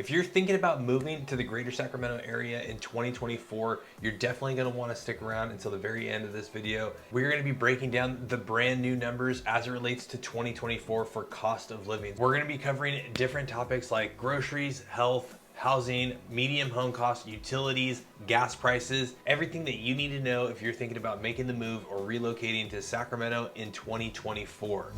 If you're thinking about moving to the greater Sacramento area in 2024, you're definitely going to want to stick around until the very end of this video. We're going to be breaking down the brand new numbers as it relates to 2024 for cost of living. We're going to be covering different topics like groceries, health, housing, medium home costs, utilities, gas prices, everything that you need to know if you're thinking about making the move or relocating to Sacramento in 2024.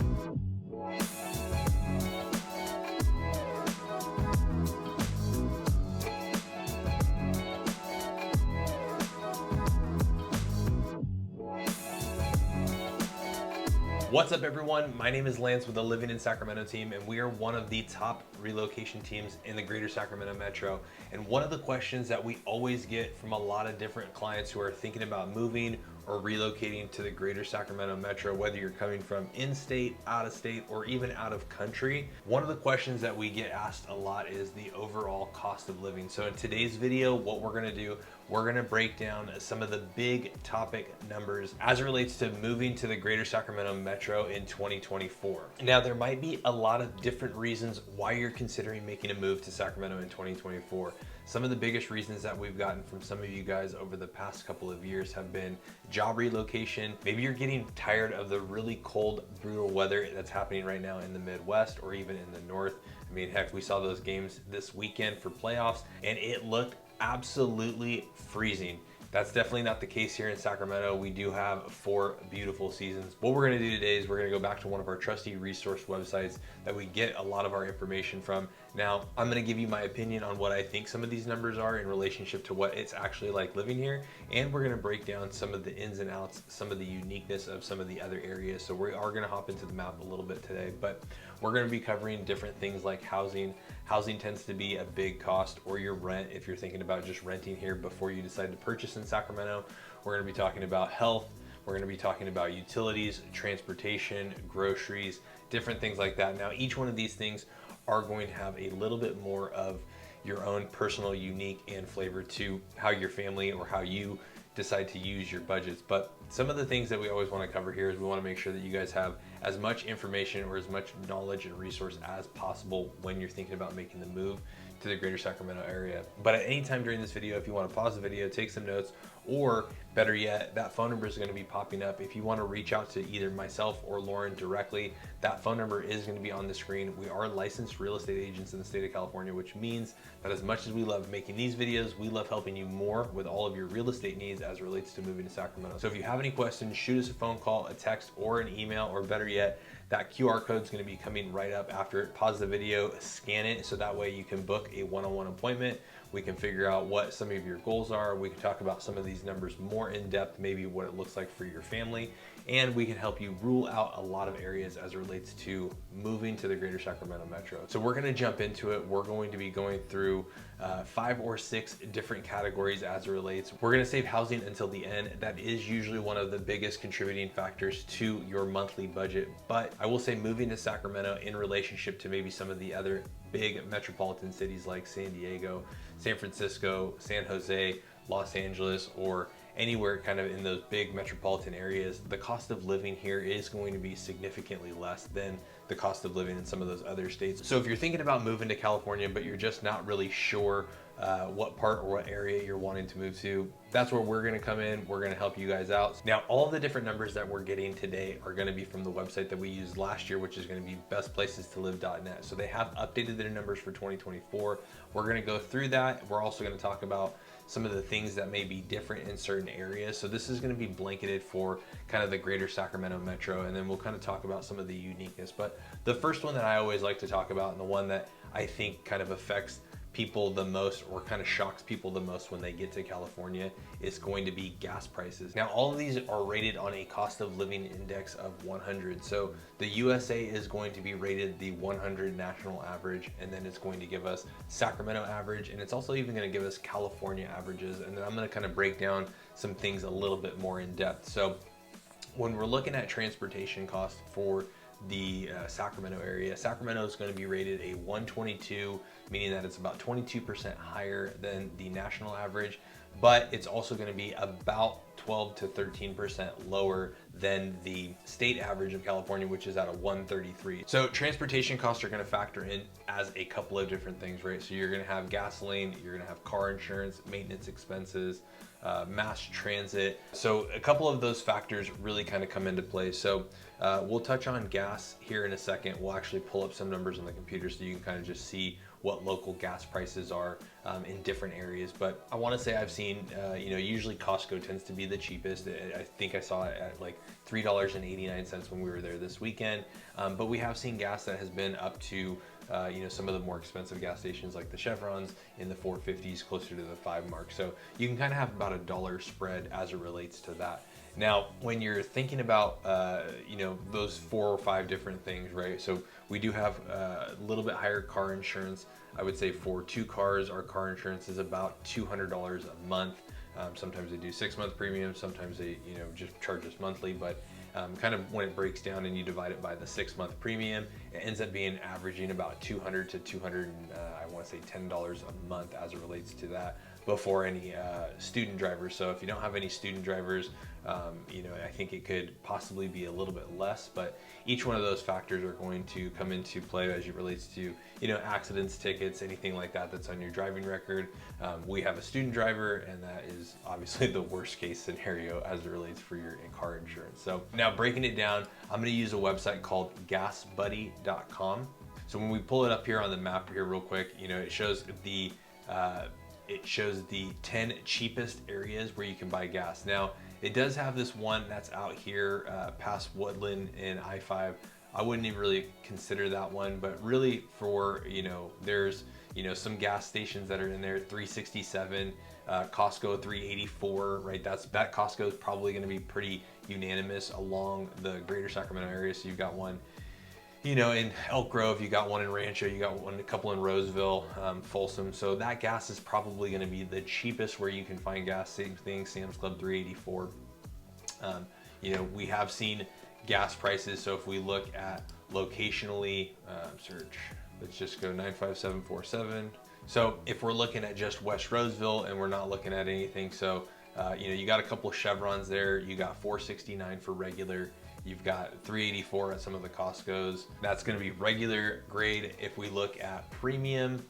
What's up everyone? My name is Lance with the Living in Sacramento team, and we are one of the top relocation teams in the greater Sacramento Metro. And one of the questions that we always get from a lot of different clients who are thinking about moving or relocating to the greater Sacramento Metro, whether you're coming from in-state, out-of-state, or even out of country, one of the questions that we get asked a lot is the overall cost of living. So in today's video, what we're gonna do, we're gonna break down some of the big topic numbers as it relates to moving to the greater Sacramento Metro in 2024. Now, there might be a lot of different reasons why you're considering making a move to Sacramento in 2024. Some of the biggest reasons that we've gotten from some of you guys over the past couple of years have been job relocation. Maybe you're getting tired of the really cold, brutal weather that's happening right now in the Midwest or even in the North. I mean, heck, we saw those games this weekend for playoffs and it looked absolutely freezing. That's definitely not the case here in Sacramento. We do have 4 beautiful seasons. What we're gonna do today is we're gonna go back to one of our trusty resource websites that we get a lot of our information from. Now, I'm gonna give you my opinion on what I think some of these numbers are in relationship to what it's actually like living here. And we're gonna break down some of the ins and outs, some of the uniqueness of some of the other areas. So we are gonna hop into the map a little bit today, but we're gonna be covering different things like housing. Housing tends to be a big cost, or your rent if you're thinking about just renting here before you decide to purchase in Sacramento. We're gonna be talking about health. We're gonna be talking about utilities, transportation, groceries, different things like that. Now, each one of these things are going to have a little bit more of your own personal, unique, and flavor to how your family or how you decide to use your budgets. But some of the things that we always want to cover here is we want to make sure that you guys have as much information or as much knowledge and resource as possible when you're thinking about making the move to the greater Sacramento area. But at any time during this video, if you want to pause the video, take some notes, or better yet, that phone number is going to be popping up. If you want to reach out to either myself or Lauren directly, that phone number is going to be on the screen. We are licensed real estate agents in the state of California, which means that as much as we love making these videos, we love helping you more with all of your real estate needs as it relates to moving to Sacramento. So if you have any questions, shoot us a phone call, a text, or an email, or better yet, that QR code is going to be coming right up after it. Pause the video, scan it, so that way you can book a one-on-one appointment. We can figure out what some of your goals are. We can talk about some of these numbers more in depth, maybe what it looks like for your family, and we can help you rule out a lot of areas as it relates to moving to the greater Sacramento Metro. So we're going to jump into it. We're going to be going through 5 or 6 different categories as it relates. We're going to save housing until the end. That is usually one of the biggest contributing factors to your monthly budget. But I will say moving to Sacramento in relationship to maybe some of the other big metropolitan cities like San Diego, San Francisco, San Jose, Los Angeles, or anywhere kind of in those big metropolitan areas, the cost of living here is going to be significantly less than the cost of living in some of those other states. So if you're thinking about moving to California, but you're just not really sure what part or what area you're wanting to move to, that's where we're gonna come in. We're gonna help you guys out. Now, all of the different numbers that we're getting today are gonna be from the website that we used last year, which is gonna be bestplacestolive.net. So they have updated their numbers for 2024. We're gonna go through that. We're also gonna talk about some of the things that may be different in certain areas. So this is going to be blanketed for kind of the greater Sacramento Metro, and then we'll kind of talk about some of the uniqueness. But the first one that I always like to talk about, and the one that I think kind of affects people the most or kind of shocks people the most when they get to California, is going to be gas prices. Now, all of these are rated on a cost of living index of 100. So the USA is going to be rated the 100 national average, and then it's going to give us Sacramento average, and it's also even going to give us California averages. And then I'm going to kind of break down some things a little bit more in depth. So when we're looking at transportation costs for the Sacramento area, Sacramento is going to be rated a 122, meaning that it's about 22% higher than the national average. but it's also going to be about 12 to 13% lower than the state average of California, which is at a 133. So transportation costs are going to factor in as a couple of different things, right? So you're going to have gasoline, you're going to have car insurance, maintenance expenses, mass transit. So a couple of those factors really kind of come into play. So we'll touch on gas here in a second. We'll actually pull up some numbers on the computer so you can kind of just see what local gas prices are in different areas. But I want to say I've seen, usually Costco tends to be the cheapest. I think I saw it at like $3.89 when we were there this weekend. But we have seen gas that has been up to some of the more expensive gas stations like the Chevrons in the 450s, closer to the 5 mark. So you can kind of have about $1 spread as it relates to that. Now, when you're thinking about, those 4 or 5 different things, right? So we do have a little bit higher car insurance. I would say for 2 cars, our car insurance is about $200 a month. Sometimes they do 6-month premiums, sometimes they, just charge us monthly, but kind of when it breaks down and you divide it by the 6-month premium, it ends up being averaging about $200 to $10 a month as it relates to that, before any student drivers. So if you don't have any student drivers, I think it could possibly be a little bit less, but each one of those factors are going to come into play as it relates to, accidents, tickets, anything like that that's on your driving record. We have a student driver, and that is obviously the worst case scenario as it relates for your car insurance. So now breaking it down, I'm going to use a website called gasbuddy.com. So when we pull it up here on the map here real quick, it shows the 10 cheapest areas where you can buy gas. Now, it does have this one that's out here past Woodland and I-5. I wouldn't even really consider that one, but really for, there's, some gas stations that are in there, 367, Costco 384, right? That Costco is probably going to be pretty unanimous along the greater Sacramento area. So you've got one, in Elk Grove, you got one in Rancho, you got a couple in Roseville, Folsom. So that gas is probably going to be the cheapest where you can find gas. Same thing, Sam's Club 384. We have seen gas prices. So if we look at locationally, search, let's just go 95747. So if we're looking at just West Roseville and we're not looking at anything, so you got a couple of Chevrons there. You got 469 for regular. You've got 384 at some of the Costco's. That's going to be regular grade. If we look at premium,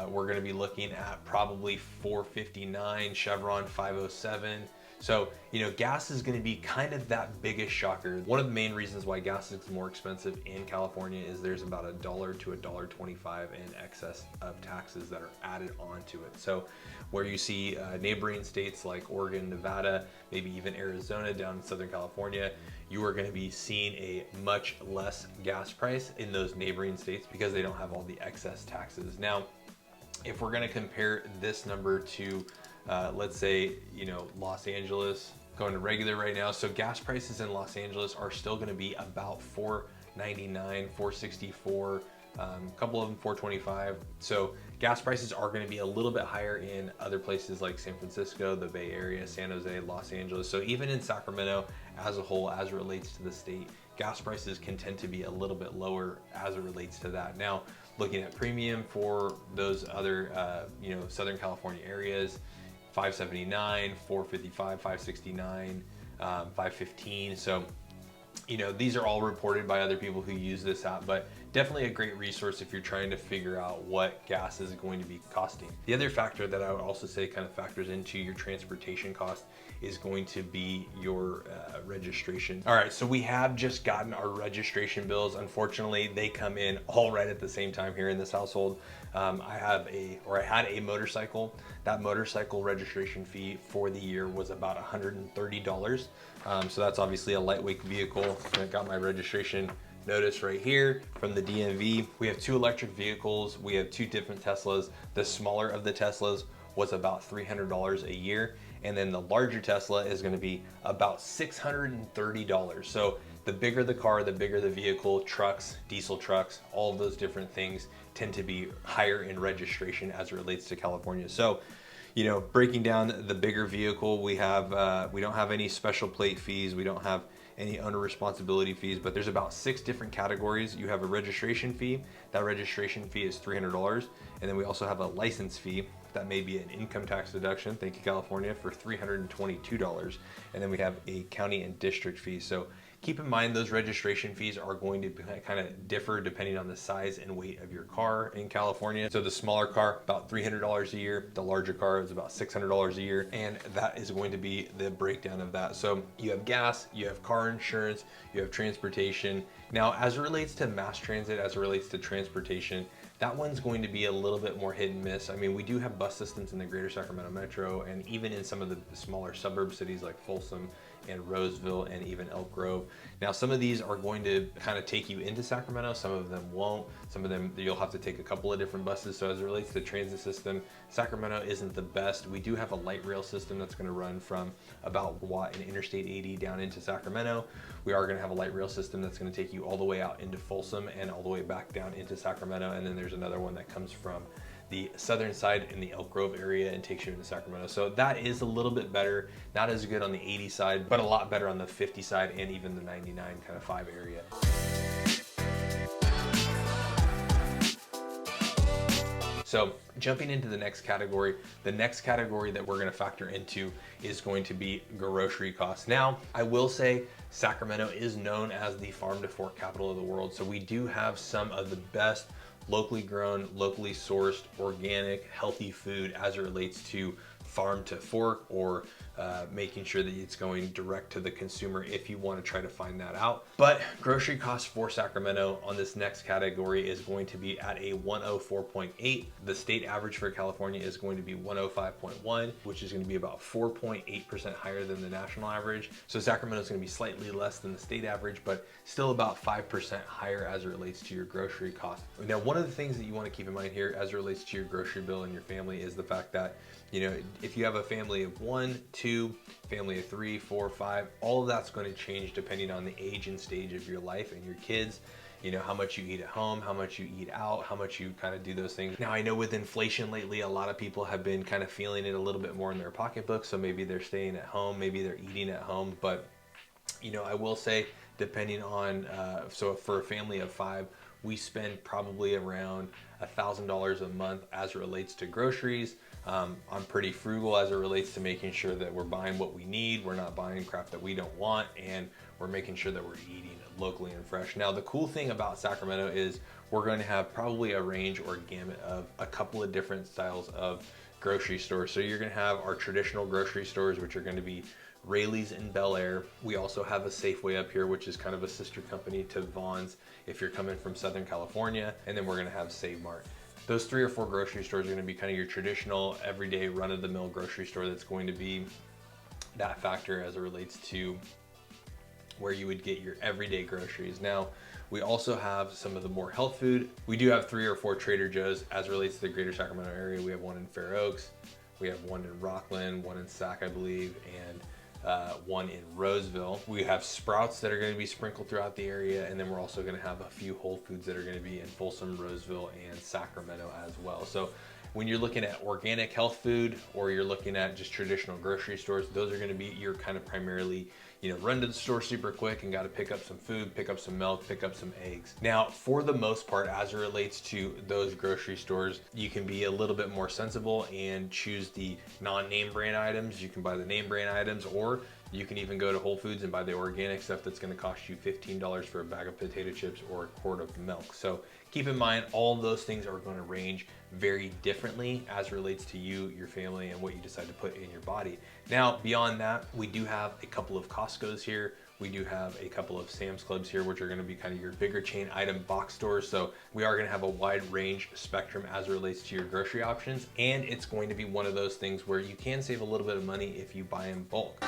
we're going to be looking at probably 459, Chevron 507. So, gas is going to be kind of that biggest shocker. One of the main reasons why gas is more expensive in California is there's about $1 to $1.25 in excess of taxes that are added onto it. So where you see neighboring states like Oregon, Nevada, maybe even Arizona down in Southern California, you are going to be seeing a much less gas price in those neighboring states because they don't have all the excess taxes. Now, if we're going to compare this number to let's say, Los Angeles, going to regular right now. So gas prices in Los Angeles are still going to be about $4.99, $4.64, a couple of them $4.25. So gas prices are going to be a little bit higher in other places like San Francisco, the Bay Area, San Jose, Los Angeles. So even in Sacramento as a whole, as it relates to the state, gas prices can tend to be a little bit lower as it relates to that. Now, looking at premium for those other, Southern California areas, 579, 455, 569, 515. So, these are all reported by other people who use this app, but definitely a great resource if you're trying to figure out what gas is going to be costing. The other factor that I would also say kind of factors into your transportation cost is going to be your registration. All right, so we have just gotten our registration bills. Unfortunately, they come in all right at the same time here in this household. I had a motorcycle. That motorcycle registration fee for the year was about $130. So that's obviously a lightweight vehicle. I got my registration notice right here from the DMV. We have 2 electric vehicles. We have 2 different Teslas. The smaller of the Teslas was about $300 a year. And then the larger Tesla is going to be about $630. So the bigger the car, the bigger the vehicle, trucks, diesel trucks, all of those different things tend to be higher in registration as it relates to California. So, breaking down the bigger vehicle, we don't have any special plate fees. We don't have any owner responsibility fees, but there's about 6 different categories. You have a registration fee. That registration fee is $300. And then we also have a license fee. That may be an income tax deduction, thank you California, for $322. And then we have a county and district fee. So keep in mind those registration fees are going to kind of differ depending on the size and weight of your car in California. So the smaller car, about $300 a year. The larger car is about $600 a year. And that is going to be the breakdown of that. So you have gas, you have car insurance, you have transportation. Now, as it relates to mass transit, as it relates to transportation, that one's going to be a little bit more hit and miss. I mean, we do have bus systems in the greater Sacramento Metro and even in some of the smaller suburb cities like Folsom and Roseville and even Elk Grove. Now, some of these are going to kind of take you into Sacramento. Some of them won't. Some of them, you'll have to take a couple of different buses. So as it relates to the transit system, Sacramento isn't the best. We do have a light rail system that's going to run from about Watt and Interstate 80 down into Sacramento. We are going to have a light rail system that's going to take you all the way out into Folsom and all the way back down into Sacramento. And then there's another one that comes from the southern side in the Elk Grove area and takes you into Sacramento. So that is a little bit better, not as good on the 80 side, but a lot better on the 50 side and even the 99 kind of 5 area. So jumping into the next category that we're going to factor into is going to be grocery costs. Now, I will say Sacramento is known as the farm to fork capital of the world. So we do have some of the best locally grown, locally sourced, organic, healthy food as it relates to farm to fork, or making sure that it's going direct to the consumer if you want to try to find that out. But grocery costs for Sacramento on this next category is going to be at a 104.8. The state average for California is going to be 105.1, which is going to be about 4.8% higher than the national average. So Sacramento is going to be slightly less than the state average, but still about 5% higher as it relates to your grocery cost. Now, one of the things that you want to keep in mind here as it relates to your grocery bill and your family is the fact that, you know, if you have a family of 1, 2, family of 3, 4, 5, all of that's going to change depending on the age and stage of your life and your kids. You know, how much you eat at home, how much you eat out, how much you kind of do those things. Now, I know with inflation lately, a lot of people have been kind of feeling it a little bit more in their pocketbook. So maybe they're staying at home, maybe they're eating at home. But, you know, I will say, depending on, so for a family of 5, we spend probably around $1,000 a month as it relates to groceries. I'm pretty frugal as it relates to making sure that we're buying what we need, we're not buying crap that we don't want, and we're making sure that we're eating locally and fresh. Now, the cool thing about Sacramento is we're going to have probably a range or gamut of a couple of different styles of grocery stores. So you're going to have our traditional grocery stores, which are going to be Rayleigh's in Bel Air. We also have a Safeway up here, which is kind of a sister company to Vaughn's if you're coming from Southern California. And then we're going to have Save Mart. Those 3 or 4 grocery stores are going to be kind of your traditional, everyday, run-of-the-mill grocery store that's going to be that factor as it relates to where you would get your everyday groceries. Now, we also have some of the more health food. We do have 3 or 4 Trader Joe's as it relates to the greater Sacramento area. We have one in Fair Oaks, we have one in Rockland, one in Sac, I believe, and one in Roseville. We have Sprouts that are going to be sprinkled throughout the area, and then we're also going to have a few Whole Foods that are going to be in Folsom, Roseville, and Sacramento as well. So when you're looking at organic health food, or you're looking at just traditional grocery stores, those are going to be your kind of primarily, you know, run to the store super quick and got to pick up some food, pick up some milk, pick up some eggs. Now, for the most part, as it relates to those grocery stores, you can be a little bit more sensible and choose the non-name brand items. You can buy the name brand items, or you can even go to Whole Foods and buy the organic stuff that's going to cost you $15 for a bag of potato chips or a quart of milk. So keep in mind, all of those things are going to range very differently as it relates to you, your family, and what you decide to put in your body. Now, beyond that, we do have a couple of Costco's here. We do have a couple of Sam's Clubs here, which are going to be kind of your bigger chain item box stores. So we are going to have a wide range spectrum as it relates to your grocery options. And it's going to be one of those things where you can save a little bit of money if you buy in bulk.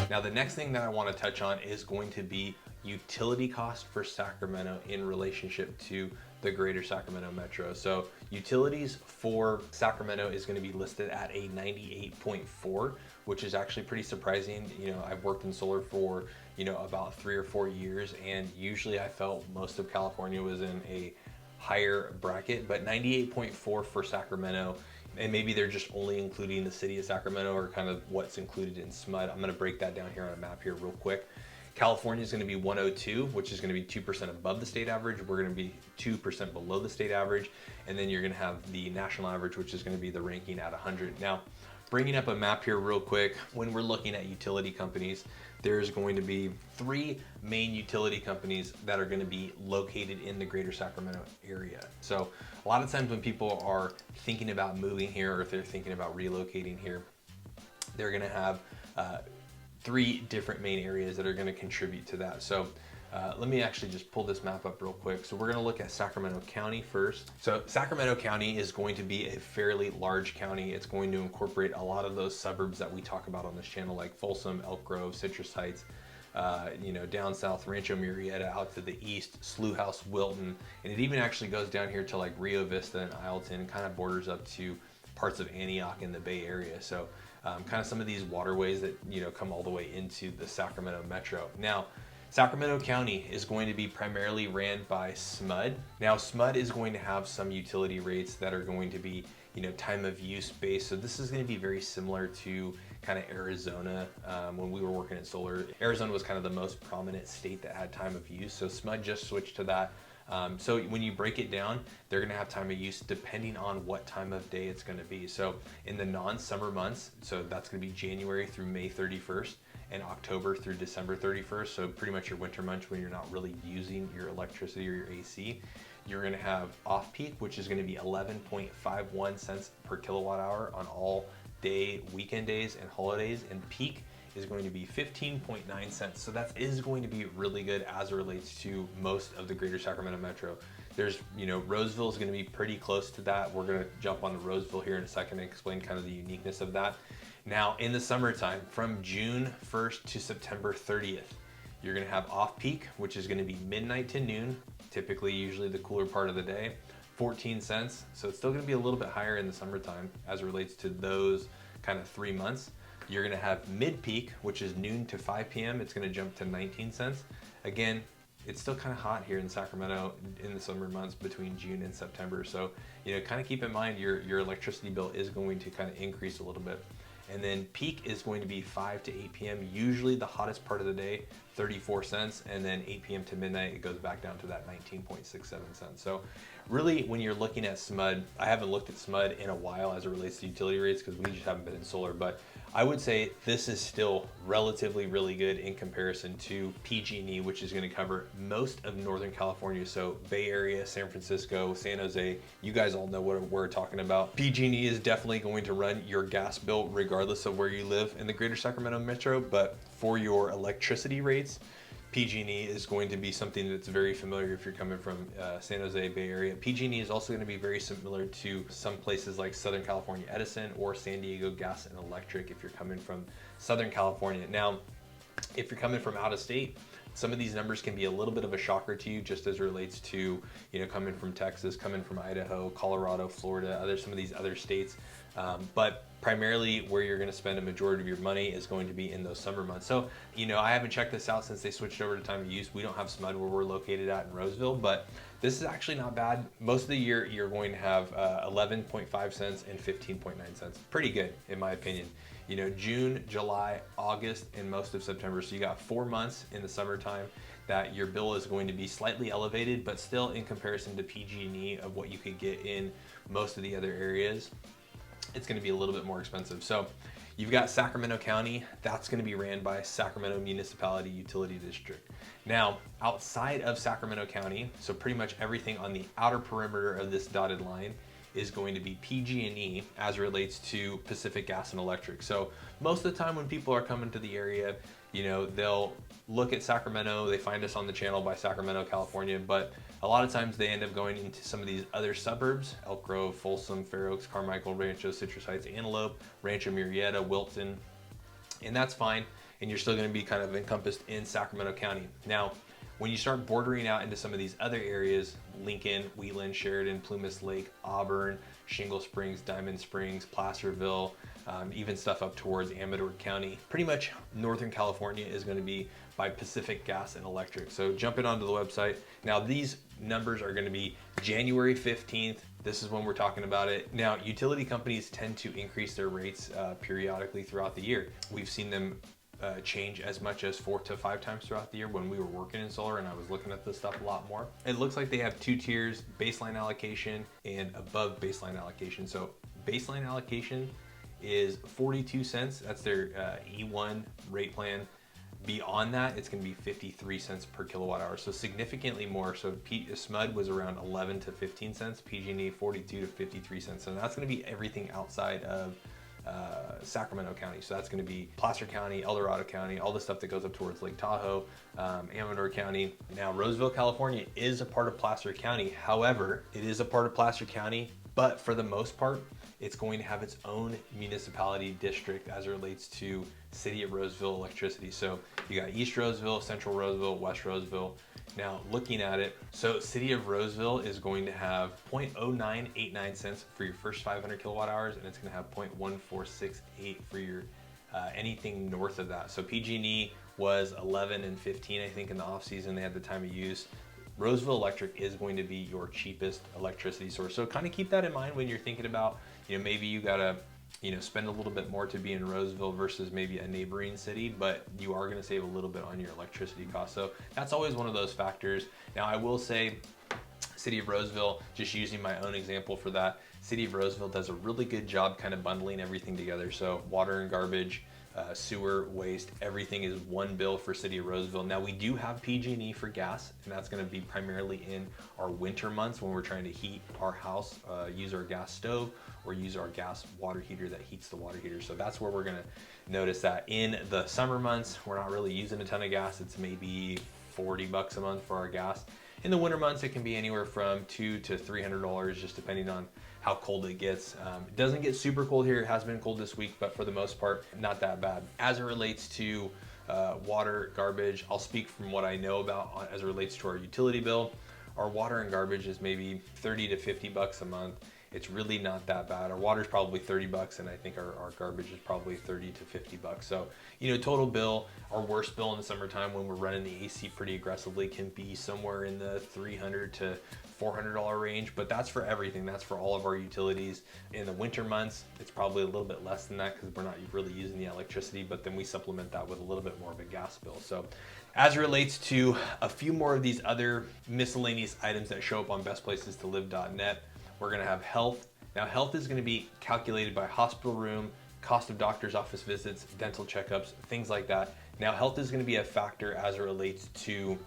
Now, the next thing that I want to touch on is going to be utility cost for Sacramento in relationship to the greater Sacramento Metro. So utilities for Sacramento is going to be listed at a 98.4, which is actually pretty surprising. You know, I've worked in solar for, you know, about 3 or 4 years, and usually I felt most of California was in a higher bracket, but 98.4 for Sacramento and maybe they're just only including the city of Sacramento or kind of what's included in SMUD. I'm gonna break that down here on a map here real quick. California is gonna be 102, which is gonna be 2% above the state average. We're gonna be 2% below the state average. And then you're gonna have the national average, which is gonna be the ranking at 100. Now, bringing up a map here real quick, when we're looking at utility companies, there's going to be 3 main utility companies that are going to be located in the greater Sacramento area. So a lot of times when people are thinking about moving here, or if they're thinking about relocating here, they're going to have 3 different main areas that are going to contribute to that. So let me actually just pull this map up real quick. So we're going to look at Sacramento County first. So Sacramento County is going to be a fairly large county. It's going to incorporate a lot of those suburbs that we talk about on this channel, like Folsom, Elk Grove, Citrus Heights, down south, Rancho Murrieta, out to the east, Slough House, Wilton, and it even actually goes down here to like Rio Vista and Ileton, and kind of borders up to parts of Antioch in the Bay Area. So kind of some of these waterways that come all the way into the Sacramento Metro. Now, Sacramento County is going to be primarily ran by SMUD. Now, SMUD is going to have some utility rates that are going to be, time of use based. So this is going to be very similar to kind of Arizona. When we were working at solar, Arizona was kind of the most prominent state that had time of use. So SMUD just switched to that. So when you break it down, they're going to have time of use depending on what time of day it's going to be. So in the non-summer months, so that's going to be January through May 31st. And October through December 31st, so pretty much your winter months when you're not really using your electricity or your AC, you're going to have off-peak, which is going to be 11.51 cents per kilowatt hour on all day, weekend days, and holidays, and peak is going to be 15.9 cents. So that is going to be really good as it relates to most of the greater Sacramento Metro. There's, Roseville is going to be pretty close to that. We're going to jump on to Roseville here in a second and explain kind of the uniqueness of that. Now, in the summertime, from June 1st to September 30th, you're going to have off-peak, which is going to be midnight to noon, typically usually the cooler part of the day, 14 cents. So it's still going to be a little bit higher in the summertime as it relates to those kind of 3 months. You're going to have mid-peak, which is noon to 5 p.m. It's going to jump to 19 cents. Again, it's still kind of hot here in Sacramento in the summer months between June and September. So, kind of keep in mind your electricity bill is going to kind of increase a little bit. And then peak is going to be 5 to 8 p.m. Usually the hottest part of the day, 34 cents. And then 8 p.m. to midnight, it goes back down to that 19.67 cents. So really, when you're looking at SMUD, I haven't looked at SMUD in a while as it relates to utility rates because we just haven't been in solar, but I would say this is still relatively really good in comparison to PG&E, which is going to cover most of Northern California. So Bay Area, San Francisco, San Jose, you guys all know what we're talking about. PG&E is definitely going to run your gas bill regardless of where you live in the greater Sacramento Metro, but for your electricity rates, PG&E is going to be something that's very familiar if you're coming from San Jose, Bay Area. PG&E is also going to be very similar to some places like Southern California Edison or San Diego Gas and Electric if you're coming from Southern California. Now, if you're coming from out of state, some of these numbers can be a little bit of a shocker to you just as it relates to, coming from Texas, coming from Idaho, Colorado, Florida, some of these other states. But primarily where you're going to spend a majority of your money is going to be in those summer months. So, I haven't checked this out since they switched over to time of use. We don't have SMUD where we're located at in Roseville, but this is actually not bad. Most of the year, you're going to have 11.5 cents and 15.9 cents. Pretty good, in my opinion. June, July, August, and most of September. So you got 4 months in the summertime that your bill is going to be slightly elevated, but still in comparison to PG&E of what you could get in most of the other areas, it's going to be a little bit more expensive. So you've got Sacramento County, that's going to be ran by Sacramento Municipality Utility District. Now, outside of Sacramento County, so pretty much everything on the outer perimeter of this dotted line is going to be PG&E as it relates to Pacific Gas and Electric. So most of the time when people are coming to the area, they'll look at Sacramento, they find us on the channel by Sacramento, California, but a lot of times they end up going into some of these other suburbs, Elk Grove, Folsom, Fair Oaks, Carmichael, Rancho, Citrus Heights, Antelope, Rancho Murrieta, Wilton, and that's fine. And you're still going to be kind of encompassed in Sacramento County. Now, when you start bordering out into some of these other areas, Lincoln, Wheatland, Sheridan, Plumas Lake, Auburn, Shingle Springs, Diamond Springs, Placerville, even stuff up towards Amador County. Pretty much Northern California is going to be by Pacific Gas and Electric. So jumping onto the website. Now these numbers are going to be January 15th. This is when we're talking about it. Now, utility companies tend to increase their rates periodically throughout the year. We've seen them change as much as 4 to 5 times throughout the year when we were working in solar and I was looking at this stuff a lot more. It looks like they have 2 tiers, baseline allocation and above baseline allocation. So baseline allocation is 42 cents. That's their E1 rate plan. Beyond that, it's going to be 53 cents per kilowatt hour. So significantly more. So SMUD was around 11 to 15 cents, PG&E 42 to 53 cents. And that's going to be everything outside of Sacramento County. So that's going to be Placer County, El Dorado County, all the stuff that goes up towards Lake Tahoe, Amador County. Now, Roseville, California is a part of Placer County. However, it is a part of Placer County, but for the most part, it's going to have its own municipality district as it relates to City of Roseville electricity. So you got East Roseville, Central Roseville, West Roseville. Now looking at it, so City of Roseville is going to have 0.0989 cents for your first 500 kilowatt hours, and it's going to have 0.1468 for your anything north of that. So PG&E was 11 and 15, I think, in the off season. They had the time of use. Roseville Electric is going to be your cheapest electricity source. So kind of keep that in mind when you're thinking about, maybe you gotta, spend a little bit more to be in Roseville versus maybe a neighboring city, but you are gonna save a little bit on your electricity cost. So that's always one of those factors. Now I will say, City of Roseville, just using my own example for that, City of Roseville does a really good job kind of bundling everything together. So water and garbage, sewer, waste, everything is one bill for City of Roseville. Now we do have PG&E for gas, and that's going to be primarily in our winter months when we're trying to heat our house, use our gas stove, or use our gas water heater that heats the water heater. So that's where we're going to notice that. In the summer months, we're not really using a ton of gas. It's maybe $40 a month for our gas. In the winter months, it can be anywhere from $200 to $300, just depending on how cold it gets. It doesn't get super cold here. It has been cold this week, but for the most part, not that bad. As it relates to water, garbage, I'll speak from what I know about as it relates to our utility bill. Our water and garbage is maybe 30 to 50 bucks a month. It's really not that bad. Our water's probably 30 bucks, and I think our garbage is probably 30 to 50 bucks. So, total bill, our worst bill in the summertime when we're running the AC pretty aggressively can be somewhere in the $300 to $400 range, but that's for everything. That's for all of our utilities. In the winter months, it's probably a little bit less than that because we're not really using the electricity, but then we supplement that with a little bit more of a gas bill. So as it relates to a few more of these other miscellaneous items that show up on bestplacestolive.net, we're going to have health. Now, health is going to be calculated by hospital room, cost of doctor's office visits, dental checkups, things like that. Now, health is going to be a factor as it relates to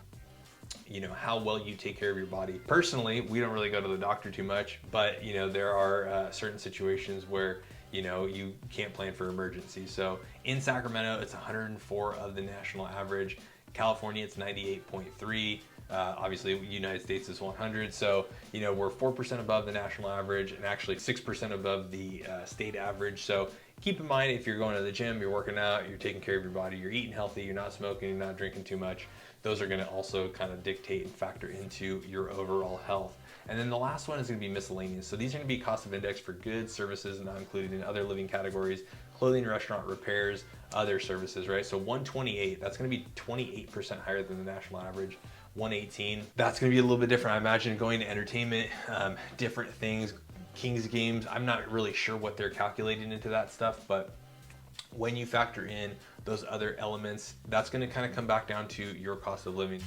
how well you take care of your body. Personally, we don't really go to the doctor too much, but there are certain situations where you can't plan for emergencies. So in Sacramento, it's 104 of the national average. California, it's 98.3. Obviously, United States is 100. So, we're 4% above the national average and actually 6% above the state average. So keep in mind, if you're going to the gym, you're working out, you're taking care of your body, you're eating healthy, you're not smoking, you're not drinking too much, those are going to also kind of dictate and factor into your overall health. And then the last one is going to be miscellaneous. So these are going to be cost of index for goods, services, not included in other living categories, clothing, restaurant, repairs, other services, right? So 128, that's going to be 28% higher than the national average. 118, that's going to be a little bit different. I imagine going to entertainment, different things, Kings games. I'm not really sure what they're calculating into that stuff, but when you factor in those other elements, that's going to kind of come back down to your cost of living.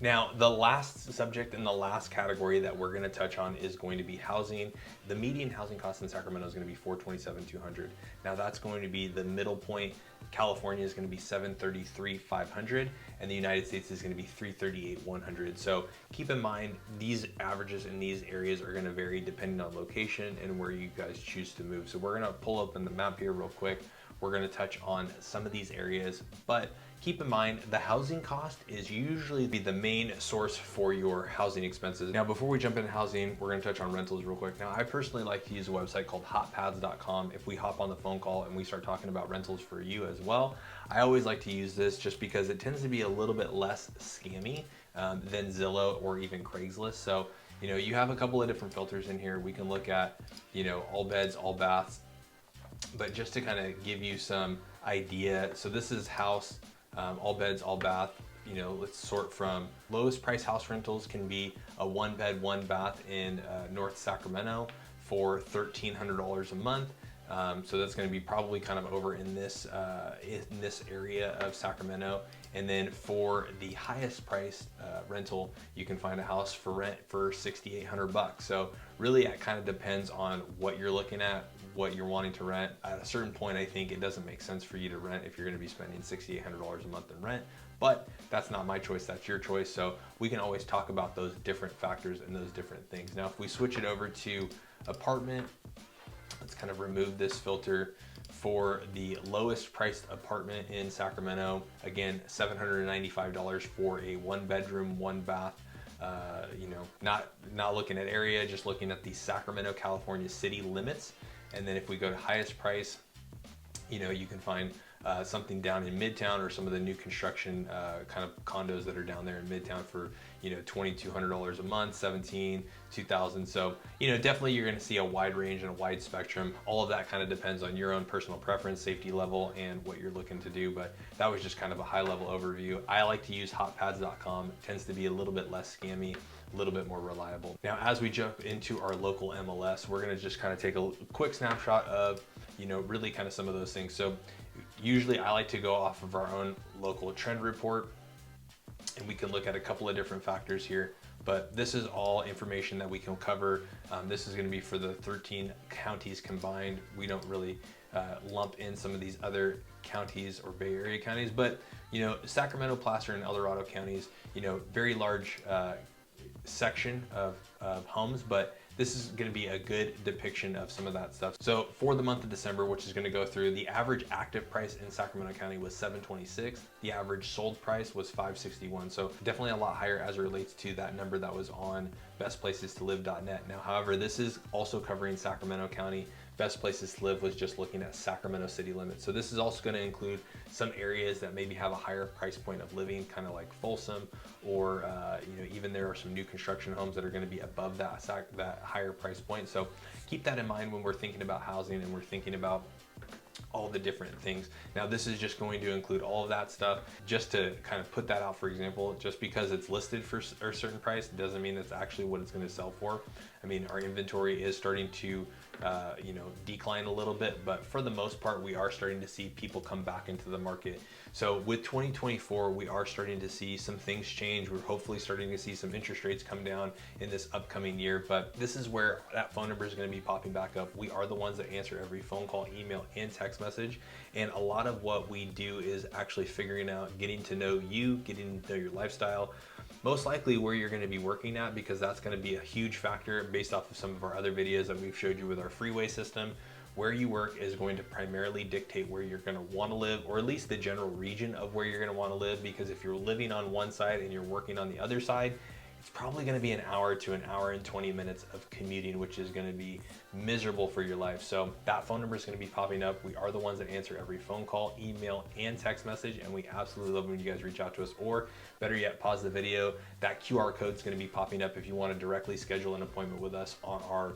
Now, the last subject and the last category that we're going to touch on is going to be housing. The median housing cost in Sacramento is going to be $427,200. Now, that's going to be the middle point. California is going to be $733,500, and the United States is going to be $338,100. So keep in mind, these averages in these areas are going to vary depending on location and where you guys choose to move. So we're going to pull open the map here real quick. We're going to touch on some of these areas, but keep in mind the housing cost is usually the main source for your housing expenses. Now, before we jump into housing, we're going to touch on rentals real quick. Now, I personally like to use a website called hotpads.com. If we hop on the phone call and we start talking about rentals for you as well, I always like to use this just because it tends to be a little bit less scammy than Zillow or even Craigslist. So You know, you have a couple of different filters in here. We can look at, you know, all beds, all baths, but just to kind of give you some idea. So this is house, all beds, all bath. You know, let's sort from lowest price house rentals can be a 1 bed, 1 bath in North Sacramento for $1,300 a month. So that's going to be probably kind of over in this area of Sacramento. And then for the highest price rental, you can find a house for rent for $6,800. So really, it kind of depends on what you're looking at, what you're wanting to rent. At a certain point, I think it doesn't make sense for you to rent if you're going to be spending $6,800 a month in rent. But that's not my choice, that's your choice. So we can always talk about those different factors and those different things. Now, if we switch it over to apartment, let's kind of remove this filter. For the lowest priced apartment in Sacramento, again, $795 for a 1 bedroom, 1 bath. You know, not looking at area, just looking at the Sacramento, California city limits. And then if we go to highest price, you know, you can find something down in Midtown or some of the new construction kind of condos that are down there in Midtown for, you know, $2,200 a month, $17,000, $2,000. So, you know, definitely you're going to see a wide range and a wide spectrum. All of that kind of depends on your own personal preference, safety level, and what you're looking to do. But that was just kind of a high level overview. I like to use hotpads.com. It tends to be a little bit less scammy, a little bit more reliable. Now, as we jump into our local MLS, we're going to just kind of take a quick snapshot of, you know, really kind of some of those things. So usually I like to go off of our own local trend report, and we can look at a couple of different factors here, but this is all information that we can cover. This is going to be for the 13 counties combined. We don't really lump in some of these other counties or Bay Area counties, but, you know, Sacramento, Placer, and El Dorado counties, you know, very large section of homes, but this is going to be a good depiction of some of that stuff. So for the month of December, which is going to go through, the average active price in Sacramento County was $726. The average sold price was $561. So definitely a lot higher as it relates to that number that was on bestplacestolive.net. Now, however, this is also covering Sacramento County. Best Places to Live was just looking at Sacramento city limits. So this is also going to include some areas that maybe have a higher price point of living, kind of like Folsom, or you know, even there are some new construction homes that are going to be above that higher price point. So keep that in mind when we're thinking about housing and we're thinking about all the different things. Now, this is just going to include all of that stuff. Just to kind of put that out, for example, just because it's listed for a certain price doesn't mean that's actually what it's going to sell for. I mean, our inventory is starting to you know, decline a little bit, but for the most part, we are starting to see people come back into the market. So with 2024, we are starting to see some things change. We're hopefully starting to see some interest rates come down in this upcoming year, but this is where that phone number is going to be popping back up. We are the ones that answer every phone call, email, and text message. And a lot of what we do is actually figuring out, getting to know you, getting to know your lifestyle, most likely where you're going to be working at, because that's going to be a huge factor based off of some of our other videos that we've showed you with our freeway system. Where you work is going to primarily dictate where you're going to want to live, or at least the general region of where you're going to want to live, because if you're living on one side and you're working on the other side, it's probably going to be an hour to an hour and 20 minutes of commuting, which is going to be miserable for your life. So that phone number is going to be popping up. We are the ones that answer every phone call, email, and text message, and we absolutely love when you guys reach out to us, or better yet, pause the video. That QR code is going to be popping up if you want to directly schedule an appointment with us on our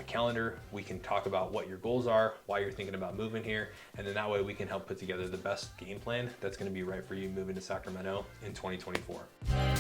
calendar. We can talk about what your goals are, why you're thinking about moving here, and then that way we can help put together the best game plan that's going to be right for you moving to Sacramento in 2024.